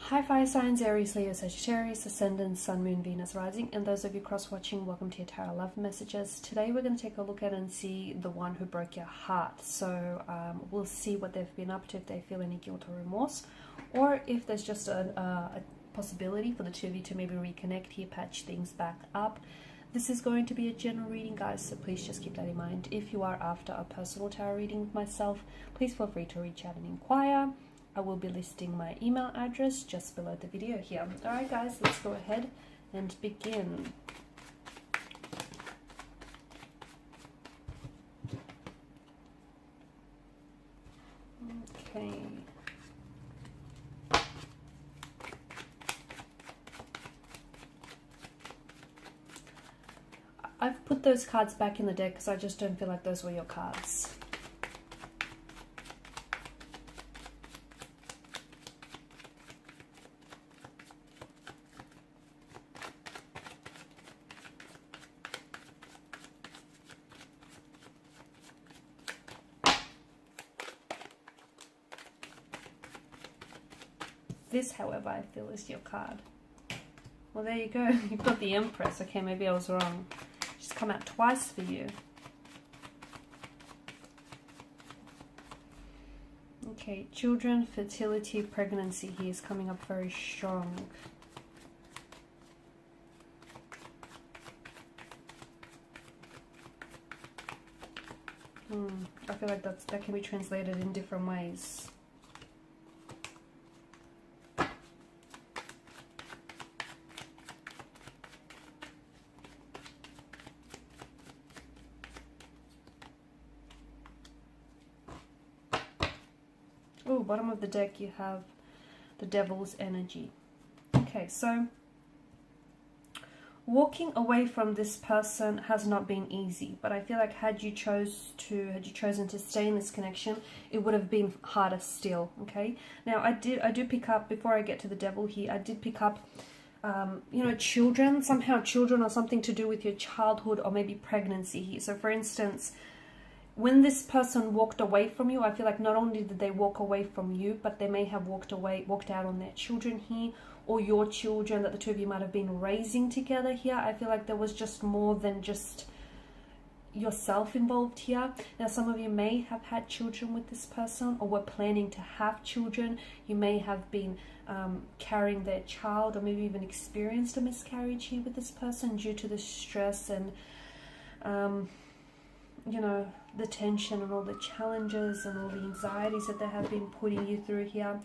Hi fire signs, Aries, Leo, Sagittarius, Ascendant, Sun, Moon, Venus, Rising, and those of you cross-watching, welcome to your tarot love messages. Today we're going to take a look at and see the one who broke your heart. So we'll see what they've been up to, if they feel any guilt or remorse, or if there's just a possibility for the two of you to maybe reconnect here, patch things back up. This is going to be a general reading, guys, so please just keep that in mind. If you are after a personal tarot reading with myself, please feel free to reach out and inquire. I will be listing my email address just below the video here. Alright guys, let's go ahead and begin. Okay. I've put those cards back in the deck because I just don't feel like those were your cards. This, however, I feel is your card. Well, there you go. You've got the Empress. Okay, maybe I was wrong. She's come out twice for you. Okay, children, fertility, pregnancy here is coming up very strong. I feel like that can be translated in different ways. Oh, bottom of the deck you have the Devil's energy. Okay, so walking away from this person has not been easy, but I feel like had you chosen to stay in this connection, it would have been harder still. Okay, now I do pick up, before I get to the Devil here, I did pick up you know, children, somehow children, or something to do with your childhood or maybe pregnancy here. So for instance, when this person walked away from you, I feel like not only did they walk away from you, but they may have walked out on their children here, or your children that the two of you might have been raising together here. I feel like there was just more than just yourself involved here. Now, some of you may have had children with this person, or were planning to have children. You may have been carrying their child, or maybe even experienced a miscarriage here with this person due to the stress and you know, the tension and all the challenges and all the anxieties that they have been putting you through here.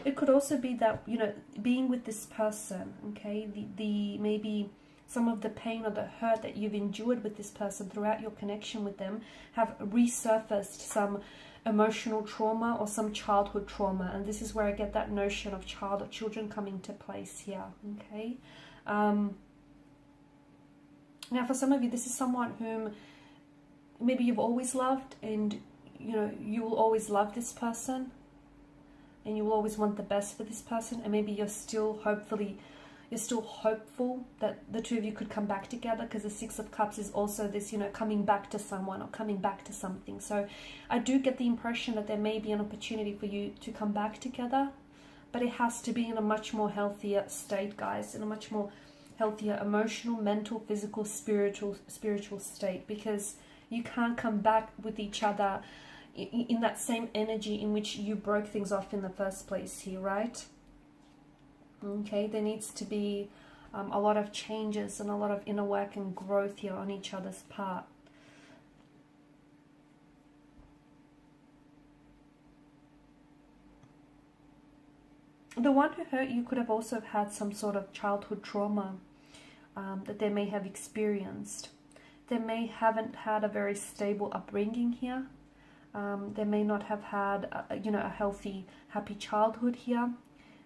It could also be that, you know, being with this person, okay, the maybe some of the pain or the hurt that you've endured with this person throughout your connection with them have resurfaced some emotional trauma or some childhood trauma, and this is where I get that notion of child or children coming to place here. Okay, now for some of you, this is someone whom maybe you've always loved, and you know, you will always love this person and you will always want the best for this person, and maybe you're still hopeful that the two of you could come back together, because the Six of Cups is also this, you know, coming back to someone or coming back to something. So I do get the impression that there may be an opportunity for you to come back together, but it has to be in a much more healthier state, guys, in a much more healthier emotional, mental, physical, spiritual state, because you can't come back with each other in that same energy in which you broke things off in the first place here, right? Okay, there needs to be a lot of changes and a lot of inner work and growth here on each other's part. The one who hurt you could have also had some sort of childhood trauma that they may have experienced. They may haven't had a very stable upbringing here. They may not have had you know, a healthy, happy childhood here.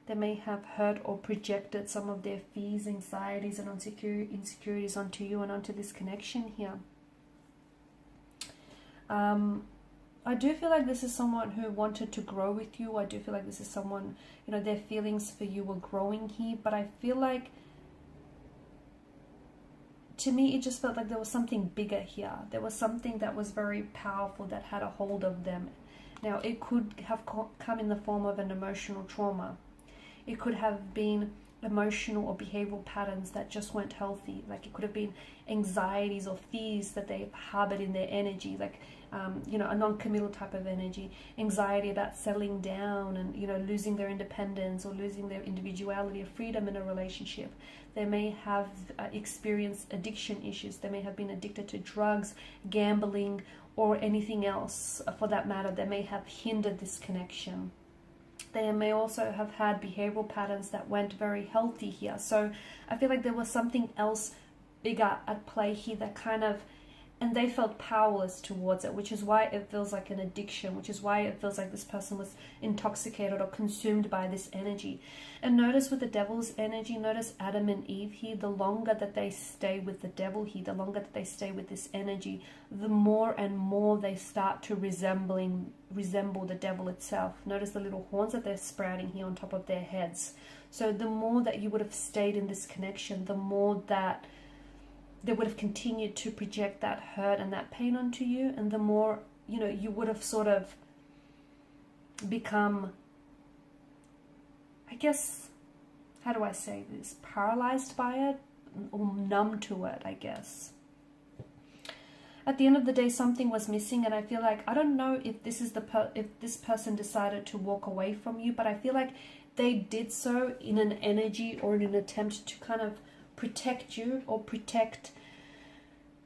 They may have hurt or projected some of their fears, anxieties, and insecurities onto you and onto this connection here. I do feel like this is someone who wanted to grow with you. I do feel like this is someone, you know, their feelings for you were growing here, but I feel like, to me, it just felt like there was something bigger here. There was something that was very powerful that had a hold of them. Now, it could have come in the form of an emotional trauma. It could have been emotional or behavioral patterns that just weren't healthy. Like it could have been anxieties or fears that they harbored in their energy, like you know, a non-committal type of energy, anxiety about settling down and, you know, losing their independence or losing their individuality or freedom in a relationship. They may have experienced addiction issues. They may have been addicted to drugs, gambling, or anything else for that matter that may have hindered this connection. They may also have had behavioral patterns that weren't very healthy here. So I feel like there was something else bigger at play here that kind of, and they felt powerless towards it, which is why it feels like an addiction, which is why it feels like this person was intoxicated or consumed by this energy. And notice with the devil's energy, notice Adam and Eve here, the longer that they stay with the devil here, the longer that they stay with this energy, the more and more they start to resemble the devil itself. Notice the little horns that they're sprouting here on top of their heads. So the more that you would have stayed in this connection, the more that they would have continued to project that hurt and that pain onto you, and the more, you know, you would have sort of become, I guess, how do I say this, paralyzed by it or numb to it, I guess. At the end of the day, something was missing, and I feel like, I don't know if this is if this person decided to walk away from you, but I feel like they did so in an energy or in an attempt to kind of protect you or protect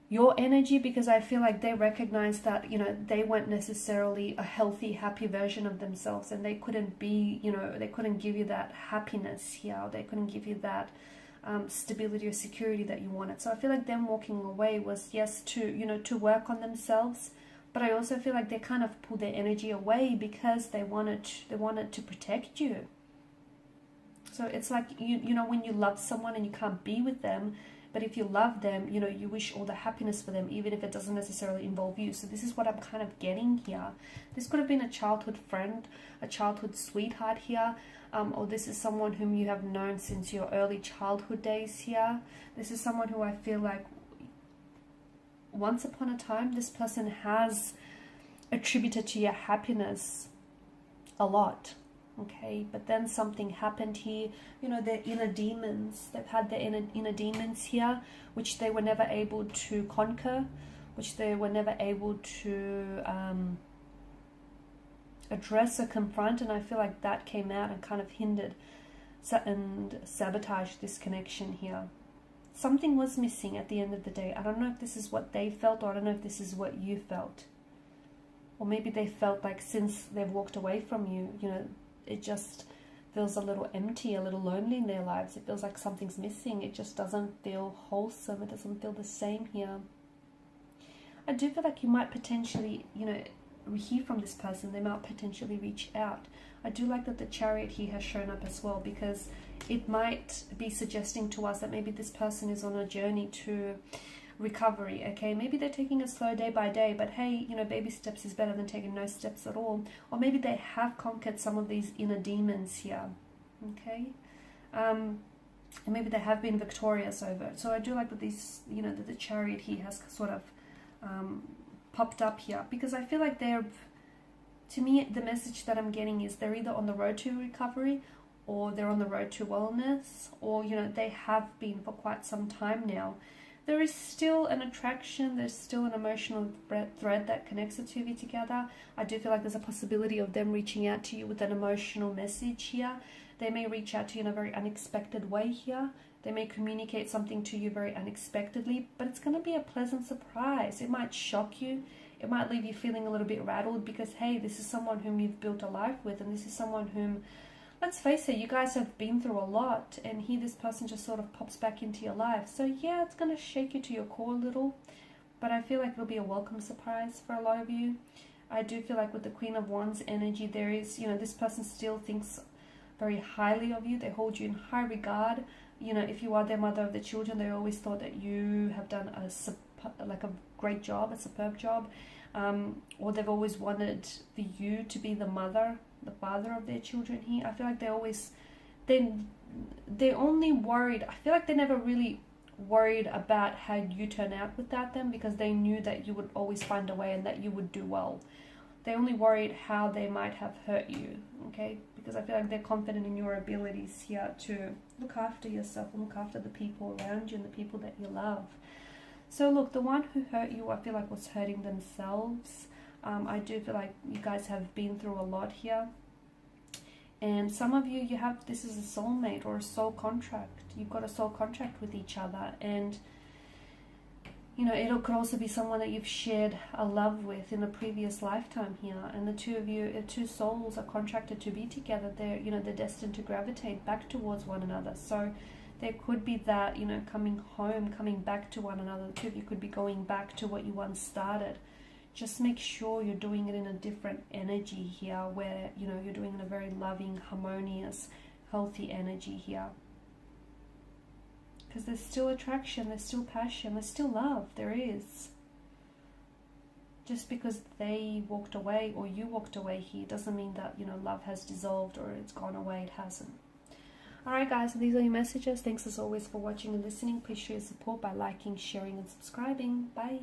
your energy, because I feel like they recognize that, you know, they weren't necessarily a healthy, happy version of themselves, and they couldn't be, you know, they couldn't give you that happiness here, or they couldn't give you that stability or security that you wanted. So I feel like them walking away was, yes, to, you know, to work on themselves, but I also feel like they kind of pulled their energy away because they wanted to protect you. So it's like, you know, when you love someone and you can't be with them, but if you love them, you know, you wish all the happiness for them, even if it doesn't necessarily involve you. So this is what I'm kind of getting here. This could have been a childhood friend, a childhood sweetheart here, or this is someone whom you have known since your early childhood days here. This is someone who I feel like once upon a time, this person has attributed to your happiness a lot. Okay, but then something happened here, you know, their inner demons, they've had their inner demons here, which they were never able to conquer, which they were never able to address or confront, and I feel like that came out and kind of hindered and sabotaged this connection here. Something was missing at the end of the day. I don't know if this is what they felt, or I don't know if this is what you felt. Or maybe they felt like since they've walked away from you, you know, it just feels a little empty, a little lonely in their lives. It feels like something's missing. It just doesn't feel wholesome. It doesn't feel the same here. I do feel like you might potentially, you know, hear from this person. They might potentially reach out. I do like that the Chariot here has shown up as well, because it might be suggesting to us that maybe this person is on a journey to recovery. Okay, maybe they're taking a slow day by day, but hey, you know, baby steps is better than taking no steps at all. Or maybe they have conquered some of these inner demons here. Okay, and maybe they have been victorious over it. So I do like that these, you know, that the Chariot here has sort of popped up here, because I feel like they're, to me, the message that I'm getting is they're either on the road to recovery, or they're on the road to wellness, or, you know, they have been for quite some time now. There is still an attraction, there's still an emotional thread that connects the two of you together. I do feel like there's a possibility of them reaching out to you with an emotional message here. They may reach out to you in a very unexpected way here. They may communicate something to you very unexpectedly, but it's going to be a pleasant surprise. It might shock you. It might leave you feeling a little bit rattled, because, hey, this is someone whom you've built a life with, and this is someone whom, let's face it, you guys have been through a lot, and here this person just sort of pops back into your life. So yeah, it's going to shake you to your core a little, but I feel like it'll be a welcome surprise for a lot of you. I do feel like with the Queen of Wands energy, there is, you know, this person still thinks very highly of you. They hold you in high regard. You know, if you are their mother of the children, they always thought that you have done a great job, a superb job, or they've always wanted for you to be the mother, the father of their children here. I feel like they're only worried. I feel like they never really worried about how you turn out without them, because they knew that you would always find a way and that you would do well. they're only worried how they might have hurt you, okay? Because I feel like they're confident in your abilities here to look after yourself and look after the people around you and the people that you love. So look, the one who hurt you, I feel like was hurting themselves. I do feel like you guys have been through a lot here. And some of you, this is a soulmate or a soul contract. You've got a soul contract with each other. And, you know, it could also be someone that you've shared a love with in a previous lifetime here. And the two of you, two souls are contracted to be together. They're, you know, they're destined to gravitate back towards one another. So there could be that, you know, coming home, coming back to one another. The two of you could be going back to what you once started. Just make sure you're doing it in a different energy here where, you know, you're doing it in a very loving, harmonious, healthy energy here. Because there's still attraction, there's still passion, there's still love, there is. Just because they walked away or you walked away here doesn't mean that, you know, love has dissolved or it's gone away. It hasn't. Alright guys, so these are your messages. Thanks as always for watching and listening. Please show your support by liking, sharing and subscribing. Bye.